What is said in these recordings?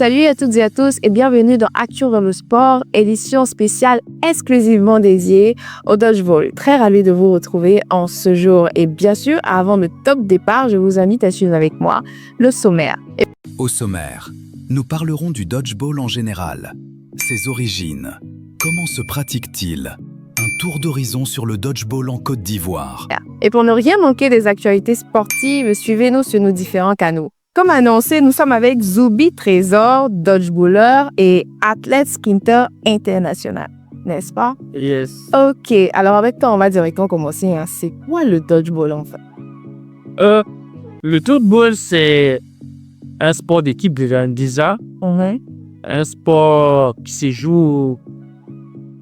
Salut à toutes et à tous et bienvenue dans Action dans le sport, édition spéciale exclusivement dédiée au dodgeball. Très ravi de vous retrouver en ce jour. Et bien sûr, avant le top départ, je vous invite à suivre avec moi le sommaire. Au sommaire, nous parlerons du dodgeball en général, ses origines, comment se pratique-t-il, un tour d'horizon sur le dodgeball en Côte d'Ivoire. Et pour ne rien manquer des actualités sportives, suivez-nous sur nos différents canaux. Comme annoncé, nous sommes avec Zubi Trésor, dodgeballer et athlète sprinter international, n'est-ce pas? Yes. Ok, alors avec toi, on va directement commencer. C'est quoi le dodgeball en fait? Le dodgeball, c'est un sport d'équipe de Vandisa, un sport qui se joue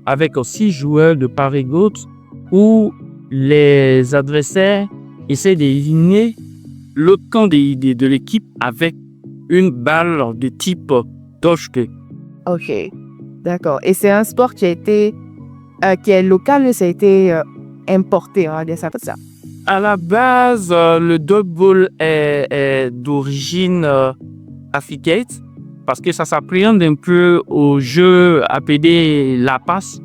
avec 6 joueurs de part et d'autre, où les adversaires essaient d'éliminer l'autre camp de l'équipe avec une balle de type dodgeball. Ok, d'accord. Et c'est un sport qui a été, qui est local, ça a été importé, on va dire ça comme ça. À la base, le dodgeball est d'origine africaine parce que ça s'apparente un peu au jeu appelé la passe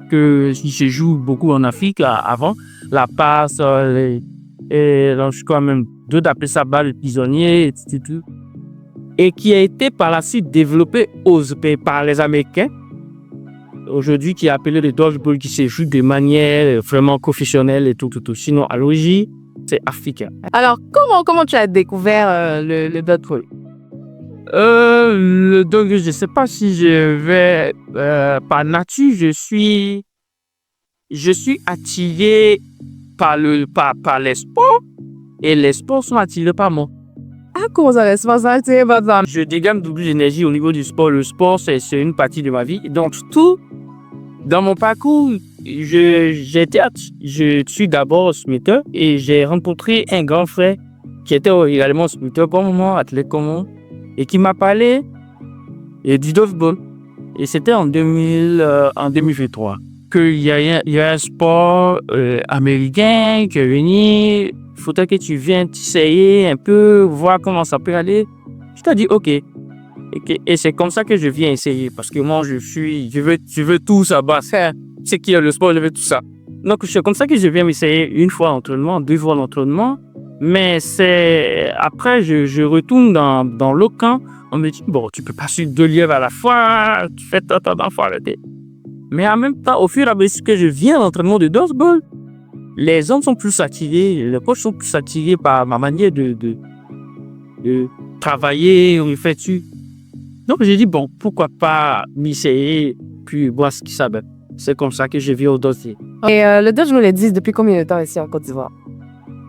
que se joue beaucoup en Afrique avant. La passe, je crois même d'autres appellent ça balle prisonnier, etc. Et qui a été par la suite développé par les Américains. Aujourd'hui, qui est appelé le dodgeball, qui se joue de manière vraiment professionnelle et tout. Sinon, à l'origine, c'est africain. Alors, comment tu as découvert le dodgeball? Le dodgeball, je ne sais pas si je vais par nature, je suis attiré par les sports et les sports sont attirés par moi. Ah, comment ça reste pas ça? Je dégage beaucoup d'énergie au niveau du sport. Le sport, c'est une partie de ma vie. Donc, tout dans mon parcours, je suis d'abord sprinter et j'ai rencontré un grand frère qui était également sprinter comme moi, athlète comme moi, et qui m'a parlé du dodgeball. Et c'était en 2023 qu'il y a un sport américain qui est venu. Il faudrait que tu viennes t'essayer un peu, voir comment ça peut aller. Je t'ai dit OK. Et c'est comme ça que je viens essayer. Parce que moi, je veux tout ça. C'est qui est le sport, je veux tout ça. Donc, c'est comme ça que je viens essayer une fois l'entraînement, 2 fois l'entraînement. Mais c'est après, je retourne dans l'autre camp. On me dit, bon, tu peux pas suivre 2 lièvres à la fois. Tu fais tant d'enfants arrêter. Mais en même temps, au fur et à mesure que je viens à l'entraînement de dodgeball, les hommes sont plus attirés, les coachs sont plus attirés par ma manière de travailler, on fait dessus. Donc j'ai dit, bon, pourquoi pas m'essayer, puis voir ce qui s'appelle. C'est comme ça que je viens au dossier. Et le dodgeball existe depuis combien de temps ici en Côte d'Ivoire?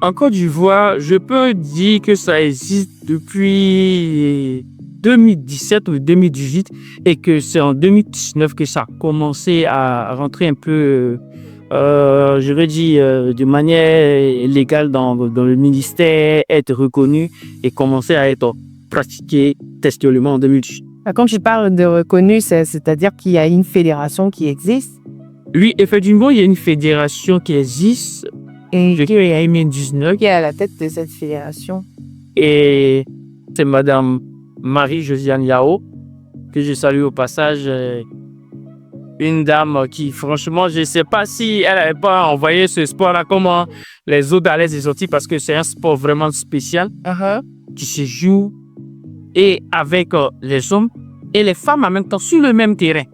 En Côte d'Ivoire, je peux dire que ça existe depuis 2017 ou 2018 et que c'est en 2019 que ça a commencé à rentrer un peu... je vais dire, de manière légale dans le ministère, être reconnu et commencer à être pratiqué textuellement en 2018. Quand tu parles de reconnu, c'est-à-dire qu'il y a une fédération qui existe? Oui, effectivement, il y a une fédération qui existe. Et qui est en 2019. Qui est à la tête de cette fédération? Et c'est Madame Marie-Josiane Yao, que je salue au passage. Une dame qui, franchement, je ne sais pas si elle n'avait pas envoyé ce sport-là, comment les autres allaient se sortir, parce que c'est un sport vraiment spécial qui se joue et avec les hommes et les femmes en même temps sur le même terrain.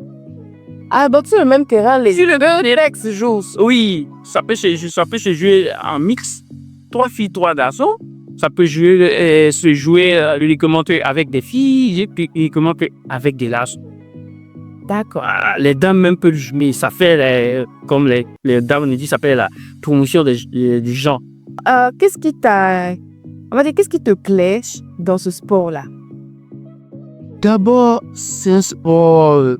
Ah, donc sur le même terrain, les deux directs se jouent. Oui, ça peut se jouer en mix, 3 filles, 3 garçons. Ça peut se jouer uniquement avec des filles et puis uniquement avec des garçons. D'accord. Les dames même peuvent jouer, mais ça fait, comme les dames nous disent, ça fait la promotion du genre. Qu'est-ce qui te plaît dans ce sport-là? D'abord, c'est un sport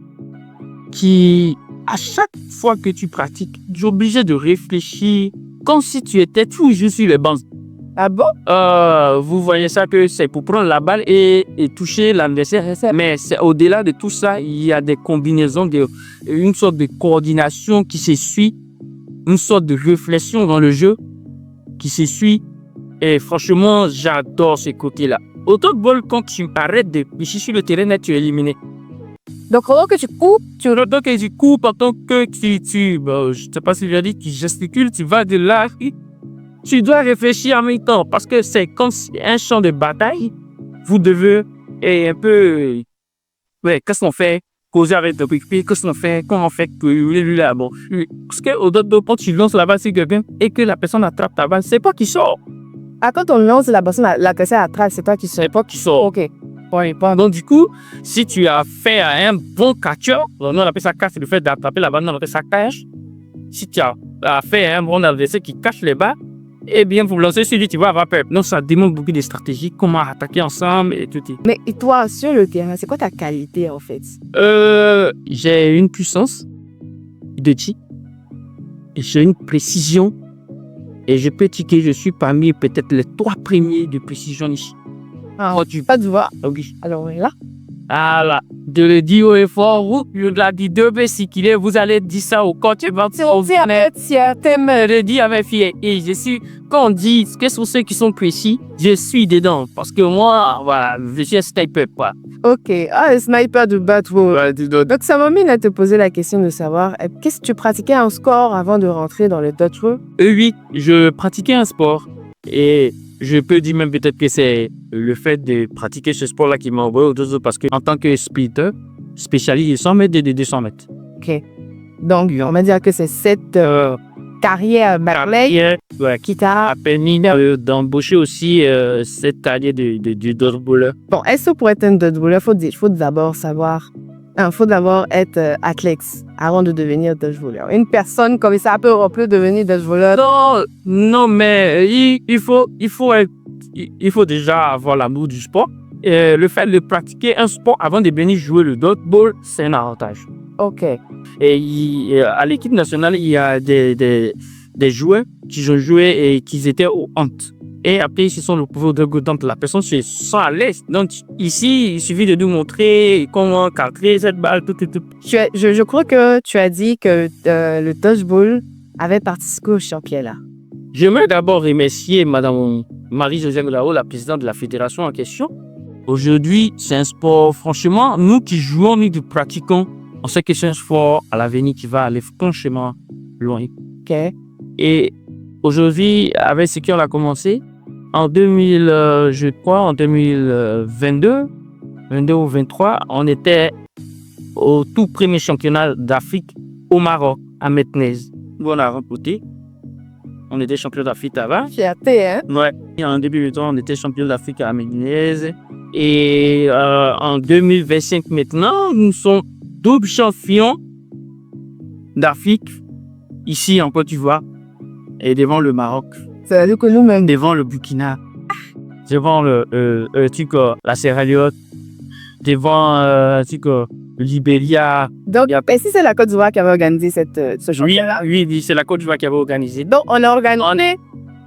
qui, à chaque fois que tu pratiques, tu es obligé de réfléchir comme si tu étais toujours sur les bancs. Ah bon? Vous voyez ça que c'est pour prendre la balle et toucher l'adversaire. Mais au-delà de tout ça, il y a des combinaisons, une sorte de coordination qui se suit, une sorte de réflexion dans le jeu qui se suit. Et franchement, j'adore ce côté-là. Au dodgeball, quand tu arrêtes de picher sur le terrain, là, tu es éliminé. Donc, pendant que tu coupes, Donc, tu coupes en tant que je ne sais pas si je dit, tu gesticules, tu vas de là. Tu dois réfléchir en même temps parce que c'est comme un champ de bataille. Vous devez un peu, qu'est-ce qu'on fait? Causer avec le pied, qu'est-ce qu'on fait? Comment on fait que lui là, bon. Parce que au dodgeball, quand tu lances la balle sur quelqu'un et que la personne attrape ta balle, c'est pas qui sort. quand on lance la personne, la personne attrape, c'est toi qui sors. C'est pas qui sort. OK. Donc, du coup, si tu as fait un bon catcheur, nous on appelle ça catch, c'est le fait d'attraper la balle, nous on appelle ça catch. Si tu as fait un bon adversaire qui cache les balles, eh bien, vous lancez sur lui, tu vas avoir peur. Donc, ça demande beaucoup de stratégies, comment attaquer ensemble et tout. Mais et toi, sur le terrain, c'est quoi ta qualité, en fait? J'ai une puissance de tir, j'ai une précision, et je peux dire que je suis parmi peut-être les 3 premiers de précision ici. Pas de voix. Oui. Alors, on est là. Ah là, de le dire haut et fort, vous l'avez dit 2 si qu'il est, vous allez dire ça au coach. Le dire avec fierté. Et je suis, quand on dit que sont ceux qui sont précis, je suis dedans. Parce que moi, voilà, je suis un sniper, quoi. OK. Un sniper de Batwood. Donc, ça m'amène à te poser la question de savoir, qu'est-ce que tu pratiquais en sport avant de rentrer dans le dodgeball? Oui, je pratiquais un sport. Et je peux dire même peut-être que c'est le fait de pratiquer ce sport-là qui m'a envoyé au dodgeball parce qu'en tant que splitter, spécialiste de 100 mètres et de 200 mètres. OK. Donc, on va dire que c'est cette carrière Barclay qui t'a permis d'embaucher aussi cette carrière de dodgeball. Bon, est-ce que pour être un dodgeballeur, il faut d'abord savoir... Il faut d'abord être athlète avant de devenir dodgeballeur. Une personne comme ça peut devenir dodgeballeur. Non, mais il faut déjà avoir l'amour du sport. Et le fait de pratiquer un sport avant de venir jouer le dodgeball, c'est un avantage. OK. Et à l'équipe nationale, il y a des joueurs qui ont joué et qui étaient au honte. Et après, ils se sont retrouvés au dodgeball. Donc, la personne se sent à l'aise. Donc, ici, il suffit de nous montrer comment cadrer cette balle, tout. Je crois que tu as dit que le dodgeball avait participé au championnat. J'aimerais d'abord remercier Madame Marie-Josée Lao, la présidente de la fédération en question. Aujourd'hui, c'est un sport, franchement, nous qui jouons, nous qui pratiquons, on sait que c'est un sport à l'avenir qui va aller franchement loin. OK. Et aujourd'hui, avec ce qu'on a commencé, en 2022 ou 23, on était au tout premier championnat d'Afrique au Maroc, à Metnez. Où on a remporté. On était champion d'Afrique avant. Fierté, hein? Ouais. En début du temps, on était champion d'Afrique à Metnez. Et en 2025 maintenant, nous sommes double champions d'Afrique ici en Côte d'Ivoire et devant le Maroc. Ça veut dire que nous-mêmes. Devant le Burkina, devant la Sierra Leone, devant le Libéria. Donc, si c'est la Côte d'Ivoire qui avait organisé ce championnat? Oui, c'est la Côte d'Ivoire qui avait organisé. Donc, on a organisé.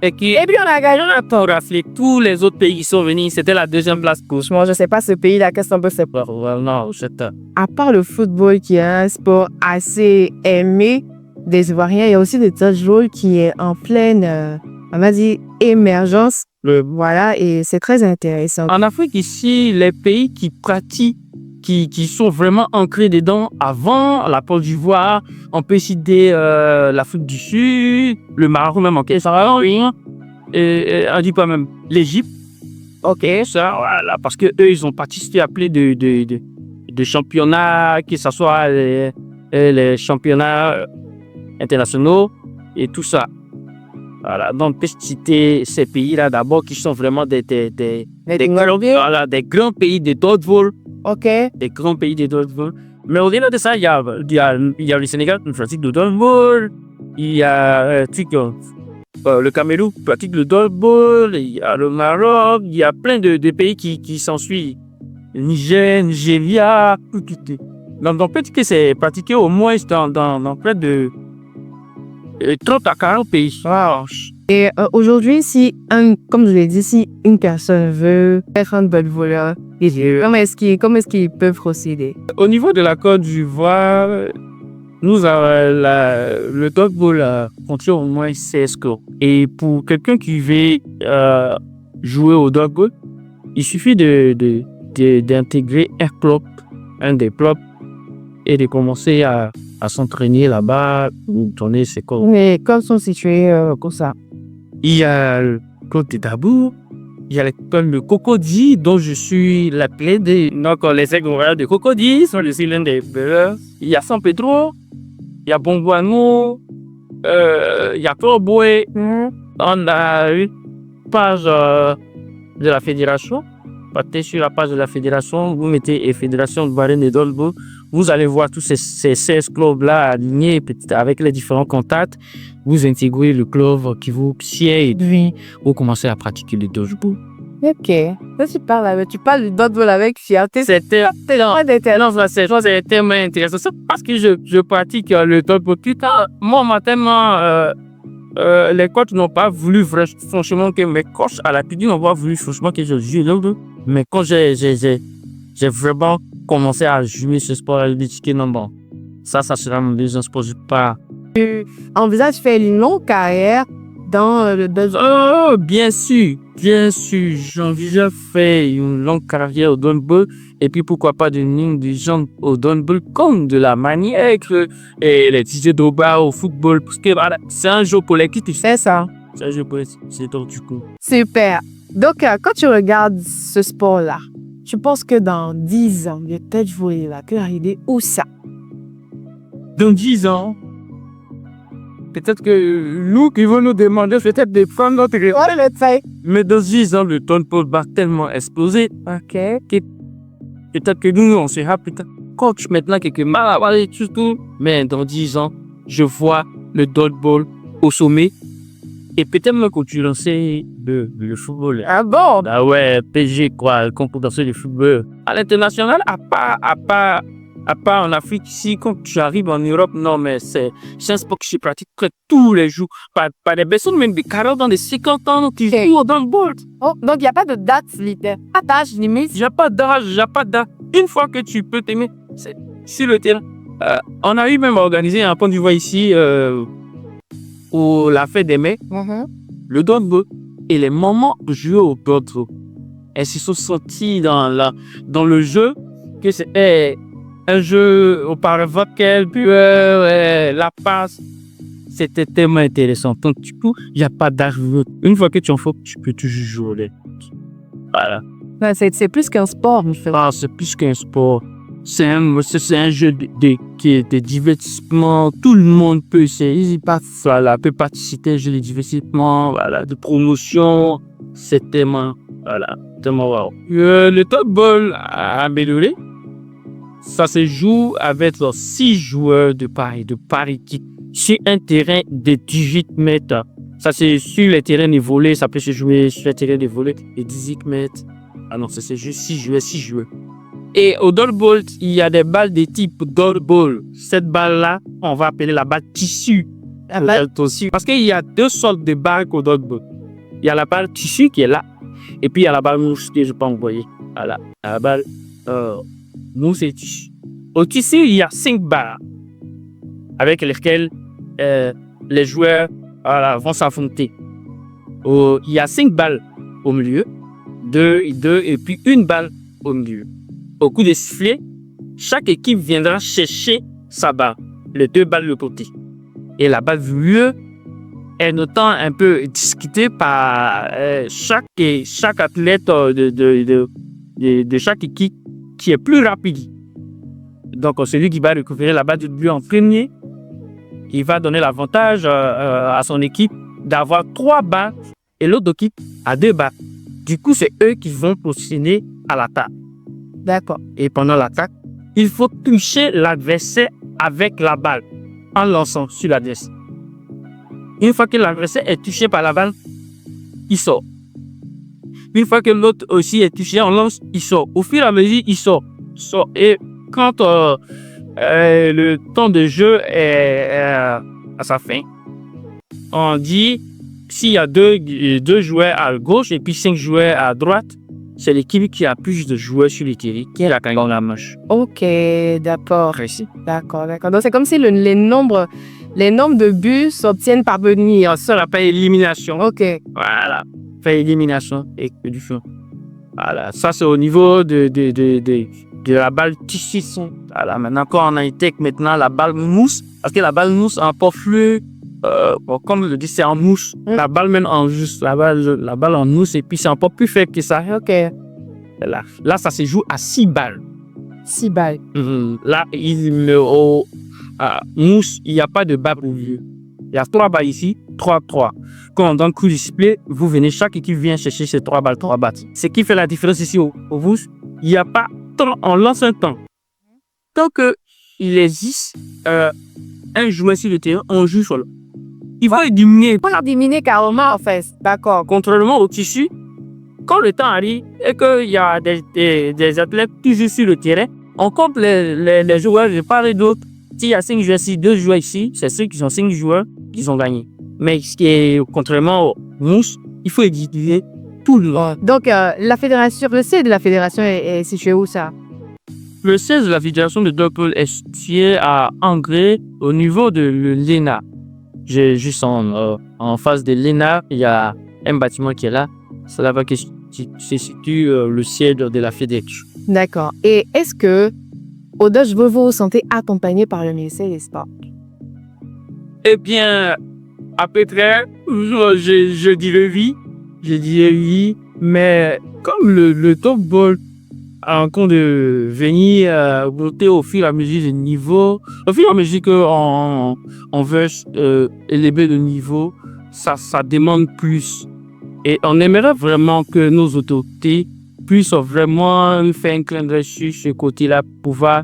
Et puis, on a gagné. On a raflé tous les autres pays qui sont venus. C'était la 2e place. Franchement, je ne sais pas ce pays-là, qu'est-ce qu'on peut faire. Non, c'est à part le football, qui est un sport assez aimé des Ivoiriens, il y a aussi le dodgeball qui est en pleine, on va dire, émergence. Voilà, et c'est très intéressant. En Afrique, ici, les pays qui pratiquent, qui sont vraiment ancrés dedans avant la Côte d'Ivoire, on peut citer l'Afrique du Sud, le Maroc même en question, et on dit pas même l'Égypte. OK, ça, voilà, parce que eux, ils ont participé à plein de championnats, que ce soit les championnats internationaux et tout ça. Voilà, donc, je peux citer ces pays-là d'abord qui sont vraiment des grands pays de dodgeball. OK. Des grands pays de dodgeball. Mais au-delà de ça, il y a le Sénégal qui pratique le dodgeball. Il y a le Cameroun qui pratique le dodgeball. Il y a le Maroc. Il y a plein de pays qui s'en suivent. Niger, Nigeria. Donc, on peut dire que c'est pratiqué au moins dans près de 30 à 40 pays. Wow. Et aujourd'hui, comme je l'ai dit, si une personne veut être un dodgeballeur, comment est-ce qu'ils peuvent procéder? Au niveau de la Côte d'Ivoire, nous avons le dodgeball contient au moins 16 cours. Et pour quelqu'un qui veut jouer au dodgeball, Il suffit d'intégrer un des clubs, et de commencer à s'entraîner là-bas, tourner ses corps. Mais comme sont situés comme ça. Il y a le club de Dabour, il y a l'école de Cocody, dont je suis l'athlète. Donc, les aigles de Cocody sont les l'un des meilleurs. Il y a San Pedro, il y a Bonguano, il y a Corboé. On a une page de la fédération. Partez sur la page de la fédération, vous mettez Fédération de Barène et d'Olbo. Vous allez voir tous ces 16 clubs-là alignés avec les différents contacts. Vous intégrez le club qui vous sied et puis vous commencez à pratiquer le dodgeball. Ok. Ça, tu parles du dodgeball avec fierté. C'était tellement intéressant. C'est parce que je pratique le dodgeball. Moi, tellement, les coachs n'ont pas voulu franchement que mes coachs à la PID n'ont pas voulu franchement que je joue le dodgeball. Mais quand j'ai vraiment commencé à jouer ce sport, à l'éduquer, non, bon, ça sera mon deuxième sport. Je pas. Tu envisages de faire une longue carrière dans le dodgeball? Oh, bien sûr. J'envisage de faire une longue carrière au dodgeball et puis pourquoi pas devenir des gens au dodgeball comme de la manière que les DJ d'Oba au football. Parce que voilà, c'est un jeu pour l'équipe. C'est ça. C'est un jeu pour l'équipe. C'est donc du coup. Super. Donc, quand tu regardes ce sport-là, tu penses que dans 10 ans, le dodgeball va arriver où ça? Dans 10 ans, peut-être que nous qui vont nous demander peut-être de prendre notre Ouais, mais dans 10 ans, le dodgeball va tellement exploser. OK. Peut-être que nous, on sera peut-être coach maintenant, quelque mal et tout. Mais dans 10 ans, je vois le dodgeball au sommet. Et peut-être même quand tu lancer le football. Ah bon? Ah ouais, PG quoi, qu'on peut danser le football. À l'international, à part en Afrique, ici, quand tu arrives en Europe, non, mais c'est un sport que je pratique tous les jours. Pas des personnes, même des 40 ans, des 50 ans qui jouent au dodgeball. Oh, donc il n'y a pas de date limite. Pas d'âge limite. Il n'y a pas d'âge, Une fois que tu peux t'aimer, c'est sur le terrain. On a eu même organisé un point de vue ici pour la fête des mères, le dodgeball et les moments de jouer au dodgeball. Elles se sont senties dans le jeu que c'est un jeu auparavant qu'elle puait la passe. C'était tellement intéressant. Donc, du coup, il n'y a pas d'âge. Une fois que tu en fais, tu peux toujours jouer. Voilà. Ouais, c'est plus qu'un sport, en fait. Ah, c'est plus qu'un sport. C'est un jeu de divertissement. Tout le monde peut essayer. Peut participer à un jeu de divertissement, voilà, de promotion. C'est tellement wow. Le dodgeball a amélioré. Ça se joue avec 6 joueurs de par équipe sur un terrain de 18 mètres. Ça, c'est sur les terrains de volley. Ça peut se jouer sur les terrains de volley de 18 mètres. Ah non, c'est juste 6 joueurs. Et au dodgeball, il y a des balles de type dodgeball. Cette balle-là, on va appeler la balle tissu. La balle tissu. Parce qu'il y a 2 sortes de balles au dodgeball. Il y a la balle tissu qui est là. Et puis, il y a la balle mouche que je peux envoyer. Voilà. La balle mouche et tissu. Au tissu, il y a 5 balles avec lesquelles les joueurs vont s'affronter. Il y a 5 balles au milieu. 2 et puis 1 balle au milieu. Au coup de sifflet, chaque équipe viendra chercher sa balle, les 2 balles de côté. Et la balle du milieu est notamment un peu discutée par chaque athlète de chaque équipe qui est plus rapide. Donc, celui qui va récupérer la balle du milieu en premier, il va donner l'avantage à son équipe d'avoir 3 balles et l'autre équipe a 2 balles. Du coup, c'est eux qui vont positionner à l'attaque. D'accord. Et pendant l'attaque, il faut toucher l'adversaire avec la balle en lançant sur l'adversaire. Une fois que l'adversaire est touché par la balle, il sort. Une fois que l'autre aussi est touché, on lance, il sort. Au fur et à mesure, il sort. Et quand le temps de jeu est à sa fin, on dit s'il y a 2 joueurs à gauche et puis 5 joueurs à droite, c'est l'équipe qui a plus de joueurs sur le terrain qui est la gagne la manche. Ok, d'accord. Précis. D'accord. Donc, c'est comme si les nombres de buts s'obtiennent par venir. Ça, on appelle élimination. Ok. Voilà. Fait élimination et que du feu. Voilà, ça c'est au niveau de la balle tissu. Voilà, maintenant quand on a une tech, maintenant la balle mousse, parce que la balle mousse en pas fleu, comme je le dis, c'est en mousse. La balle même en juste, la balle en mousse, et puis c'est un peu plus faible que ça. OK. Là, ça se joue à 6 balles. 6 balles. Là, mousse, il n'y a pas de balle au milieu. Il y a 3 balles ici, 3. Quand on donne coup de sifflet, vous venez, chaque équipe vient chercher ces 3 balles. Ce qui fait la différence ici au mousse, il n'y a pas temps, on lance un temps. Tant qu'il existe un joueur sur le terrain, on joue sur le. Il va diminuer. On a diminué carrément, en fait. D'accord. Contrairement au tissu, quand le temps arrive et qu'il y a des athlètes qui jouent sur le terrain, on compte les joueurs, je parle d'autres. S'il y a 5 joueurs ici, 2 joueurs ici, c'est ceux qui sont 5 joueurs qui ont gagné. Mais ce qui est, contrairement au mousse, il faut utiliser tout le monde. Donc, la fédération, le siège de la fédération est situé où, ça? Le siège de la fédération de dodgeball est situé à Angré, au niveau de l'ENA. Juste en face de l'ENA, il y a un bâtiment qui est là. C'est là-bas que se situe le siège de la fédération. D'accord. Et est-ce que au dodgeball, vous vous sentez accompagné par le ministère des Sports? Eh bien, à peu près, je dirais oui. Je dirais oui. Mais comme le dodgeball a en compte de venir monter au fur et à mesure du niveau, au fur et à mesure qu'on veut élever le niveau, ça demande plus. Et on aimerait vraiment que nos autorités puissent vraiment faire un clin d'œil sur ce côté-là, pouvoir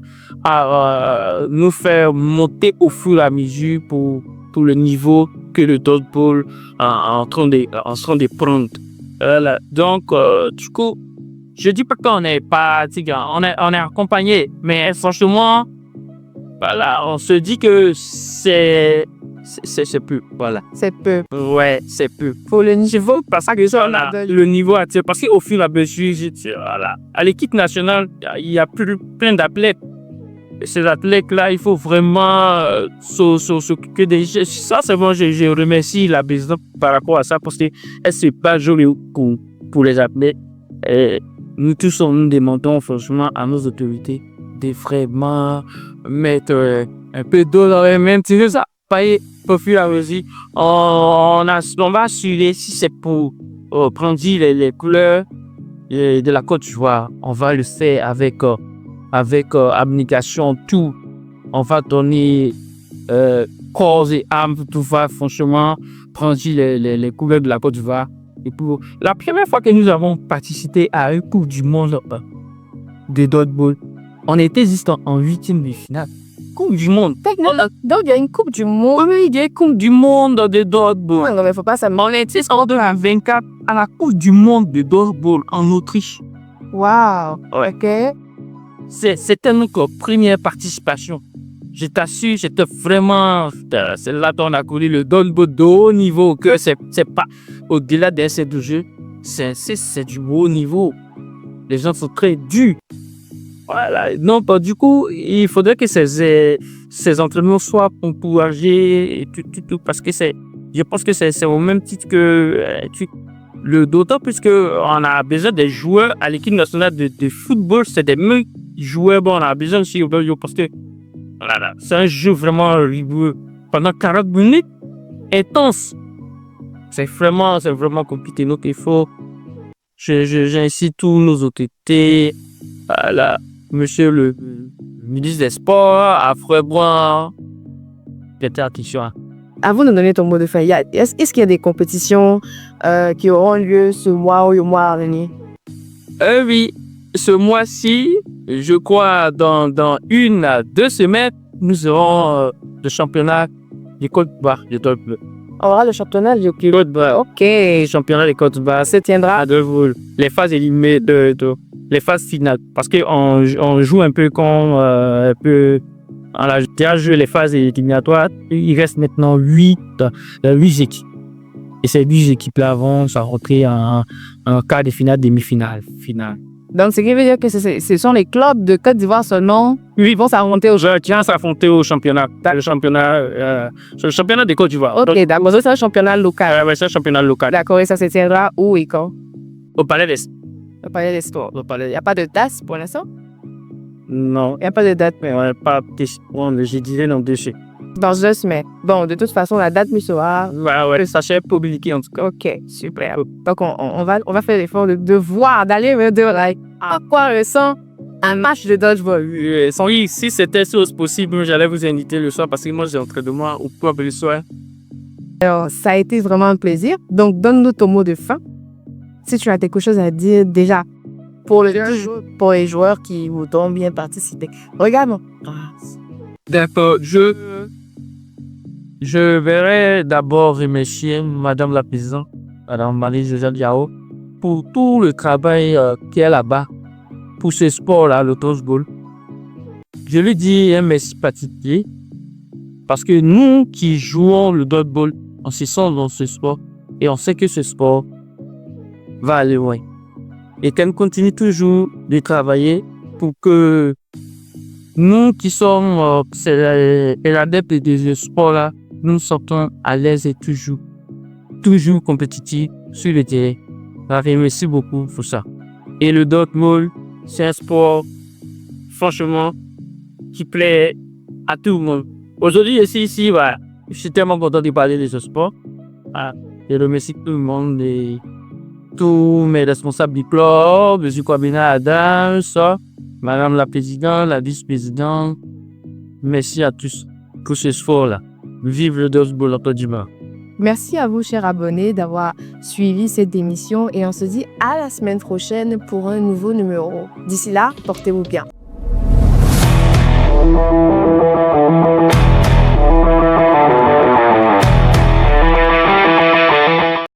nous faire monter au fur et à mesure pour le niveau que le dodgeball est en train de prendre. Voilà. Donc, du coup, je dis pas qu'on n'est pas, on est accompagné, mais franchement, voilà, on se dit que c'est peu, voilà. C'est peu. Ouais, c'est peu. Pour le niveau, Parce que ça, le niveau attiré. Parce qu'au fur et à mesure, voilà, à l'équipe nationale, il y a plein d'athlètes. Ces athlètes-là, il faut vraiment s'occuper des gens. Ça, c'est bon, je remercie la présidente par rapport à ça, parce qu'elle se bat joli pour les athlètes. Et nous tous, nous demandons franchement à nos autorités de vraiment mettre un peu d'eau dans les mains, tu sais ça. Au fur et à mesure, on va assurer si c'est pour prendre les couleurs de la Côte d'Ivoire. On va le faire avec abnégation, tout. On va donner corps et âme pour pouvoir franchement prendre les couleurs de la Côte d'Ivoire. Et pour la première fois que nous avons participé à une Coupe du Monde de dodgeball, on était juste en 8e de finale. Coupe du Monde. Donc, il y a une Coupe du Monde. Oui, il y a une Coupe du Monde de dodgeball. Non, mais faut pas ça. On était en 2024 à la Coupe du Monde de dodgeball en Autriche. Wow. Ouais. OK. C'était notre première participation. Je t'assure, c'était vraiment. C'est là qu'on a connu le dodgeball de haut niveau, que c'est pas au-delà d'un set de jeu. C'est du haut niveau. Les gens sont très durs. Voilà. Non, du coup, il faudrait que ces entraînements soient encouragés et tout, parce que je pense que c'est au même titre que d'autant plus qu'on a besoin des joueurs à l'équipe nationale de football, c'est des mêmes joueurs. Bon, on a besoin aussi, parce que voilà, c'est un jeu vraiment rigoureux. Pendant 40 minutes, intense. C'est vraiment compliqué. Donc, il faut. J'incite tous nos autorités, monsieur le ministre des Sports, à vraiment prêter attention. Avant de donner ton mot de fin, est-ce qu'il y a des compétitions qui auront lieu ce mois ou le mois à venir? Oui, ce mois-ci, je crois dans 1 à 2 semaines, nous aurons le championnat des Côte d'Ivoire de dodgeball. On aura le championnat de Côte d'Ivoire. OK. Championnat des Côte d'Ivoire Se tiendra à dodgeball. Les phases éliminées les phases finales. Parce qu'on joue un peu comme on a déjà joué les phases éliminatoires. Il reste maintenant 8 équipes. Et ces 8 équipes-là vont rentrer en quart de finale, demi-finale, finale. Donc, ce qui veut dire que ce sont les clubs de Côte d'Ivoire seulement qui vont s'affronter au jeu. Tiens, s'affronter au championnat. Le championnat des Côte d'Ivoire. OK, d'accord. C'est un championnat local. Ouais, c'est un championnat local. D'accord, et ça se tiendra où et quand? Au Palais des On parlait des sports. Il n'y a pas de date pour l'instant? Non, Il n'y a pas de date mais on n'a pas j'ai dit dans 2 semaines. dans 2 semaines. Bon, de toute façon, la date me sera. Ouais, le sachet publié en tout cas. Ok, super. Donc, on va faire l'effort de voir, d'aller de like, à quoi ressemble un match de dodgeball. Si c'était chose possible, j'allais vous inviter le soir parce que moi j'ai entraînement au propre le soir. Alors, ça a été vraiment un plaisir. Donc, donne-nous ton mot de fin. Si tu as quelque chose à dire déjà pour les joueurs qui voudront bien participer. Regarde-moi. D'accord, je vais d'abord remercier Madame la Présidente, Madame Marie-Josée Diao, pour tout le travail qu'elle est là-bas, pour ce sport-là, le dodgeball. Je lui dis un merci particulier parce que nous qui jouons le dodgeball, on se sent dans ce sport et on sait que ce sport va aller loin. Et qu'elle continue toujours de travailler pour que nous qui sommes l'adepte de ce sport-là, nous sortons à l'aise et toujours compétitifs sur le terrain. Merci beaucoup pour ça. Et le dodgeball, c'est un sport, franchement, qui plaît à tout le monde. Aujourd'hui, ici, voilà, je suis tellement content de parler de ce sport. Voilà. Je remercie tout le monde, tous mes responsables du club, M. Kwabena Adams, Madame la Présidente, la Vice-Présidente. Merci à tous pour ce sport-là. Vive le dodgeball en Côte d'Ivoire. Merci à vous, chers abonnés, d'avoir suivi cette émission et on se dit à la semaine prochaine pour un nouveau numéro. D'ici là, portez-vous bien.